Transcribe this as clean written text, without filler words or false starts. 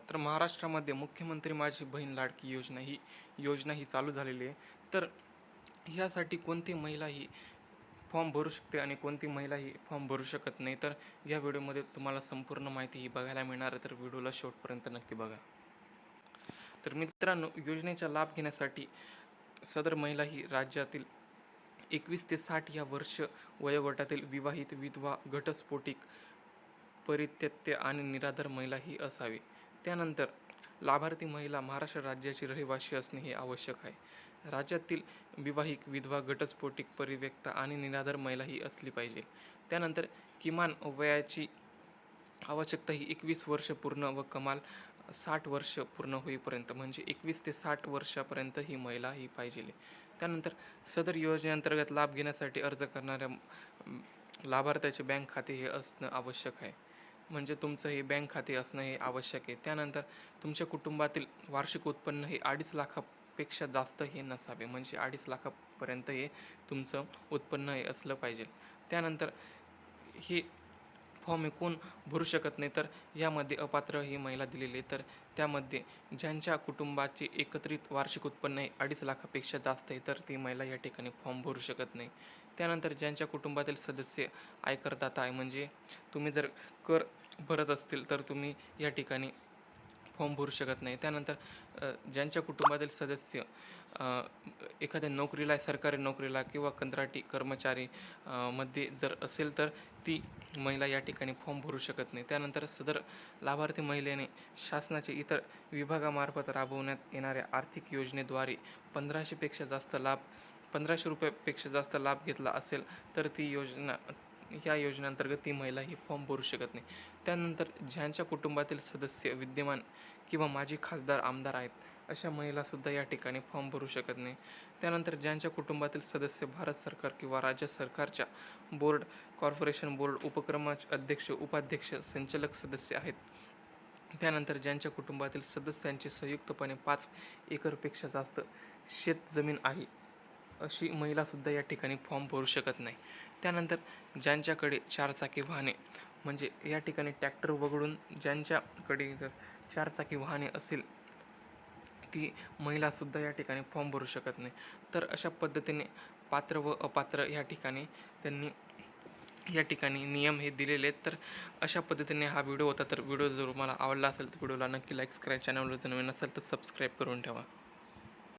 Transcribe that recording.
तर महाराष्ट्रामध्ये मुख्यमंत्री माझी बहीण लाडकी योजना ही चालू झालेली आहे. तर ह्यासाठी कोणती महिला ही फॉर्म भरू शकते आणि कोणती महिला ही फॉर्म भरू शकत नाही. तर या व्हिडिओमध्ये तुम्हाला संपूर्ण माहिती ही बघायला मिळणार आहे. तर व्हिडिओला शेवटपर्यंत नक्की बघा. तर मित्रांनो, योजनेचा लाभ घेण्यासाठी सदर महिला ही राज्यातील 21 ते 60 या वर्ष वयोगटातील विवाहित, विधवा, घटस्फोटित, परित्यक्ते आणि निराधार महिला ही असावी. त्यानंतर लाभार्थी महिला महाराष्ट्र राज्याची रहिवासी असणे हे आवश्यक आहे. राज्यातील विवाहिक, विधवा, घटस्फोटित, परित्यक्ता आणि निराधार महिला ही असली पाहिजे. त्यानंतर किमान वयाची आवश्यकता ही 21 वर्ष पूर्ण व कमाल 60 वर्ष पूर्ण होईपर्यंत, म्हणजे 21 ते 60 वर्षापर्यंत ही महिला ही पाहिजे. त्यानंतर सदर योजनेअंतर्गत लाभ घेण्यासाठी अर्ज करणाऱ्या लाभार्थ्याचे बँक खाते हे असणं आवश्यक आहे. म्हणजे तुमचं हे बँक खाते असणं हे आवश्यक आहे. त्यानंतर तुमच्या कुटुंबातील वार्षिक उत्पन्न हे 2.5 लाखापेक्षा जास्त हे नसावे, म्हणजे 2.5 लाखापर्यंत हे तुमचं उत्पन्न हे असलं पाहिजे. त्यानंतर हे फॉर्म हे कोण भरू शकत नाही, तर यामध्ये अपात्र ही महिला दिलेली आहे. तर त्यामध्ये ज्यांच्या कुटुंबाचे एकत्रित वार्षिक उत्पन्न हे 2.5 लाखापेक्षा जास्त आहे, तर ती महिला या ठिकाणी फॉर्म भरू शकत नाही. त्यानंतर ज्यांच्या कुटुंबातील सदस्य आयकरदाता आहे, म्हणजे तुम्ही जर कर भरत असतील तर तुम्ही या ठिकाणी फॉर्म भरू शकत नाही. त्यानंतर ज्यांच्या कुटुंबातील सदस्य एखाद्या नोकरीला आहे, सरकारी नोकरीला किंवा कंत्राटी कर्मचारी मध्ये जर असेल, तर ती महिला या ठिकाणी फॉर्म भरू शकत नाही. त्यानंतर सदर लाभार्थी महिलेने शासनाच्या इतर विभागामार्फत राबवण्यात येणाऱ्या आर्थिक योजनेद्वारे 1500 रुपयापेक्षा जास्त लाभ घेतला असेल, तर ह्या योजनेअंतर्गत ती महिला ही फॉर्म भरू शकत नाही. त्यानंतर ज्यांच्या कुटुंबातील सदस्य विद्यमान किंवा माजी खासदार, आमदार आहेत, अशा महिलासुद्धा या ठिकाणी फॉर्म भरू शकत नाही. त्यानंतर ज्यांच्या कुटुंबातील सदस्य भारत सरकार किंवा राज्य सरकारच्या बोर्ड, कॉर्पोरेशन बोर्ड, उपक्रमाचे अध्यक्ष, उपाध्यक्ष, संचालक सदस्य आहेत. त्यानंतर ज्यांच्या कुटुंबातील सदस्यांची संयुक्तपणे 5 एकरपेक्षा जास्त शेतजमीन आहे, अशी महिलासुद्धा या ठिकाणी फॉर्म भरू शकत नाही. त्यानंतर ज्यांच्याकडे 4 चाकी वाहने, म्हणजे या ठिकाणी ट्रॅक्टर वगळून ज्यांच्याकडे जर 4 चाकी वाहने असेल, ती महिलासुद्धा या ठिकाणी फॉर्म भरू शकत नाही. तर अशा पद्धतीने पात्र व अपात्र या ठिकाणी त्यांनी या ठिकाणी नियम हे दिलेले आहेत. तर अशा पद्धतीने हा व्हिडिओ होता. तर व्हिडिओ जर तुम्हाला आवडला असेल तर व्हिडिओला नक्की लाईक करा. चॅनलवर जर नवीन असेल तर सबस्क्राईब करून ठेवा.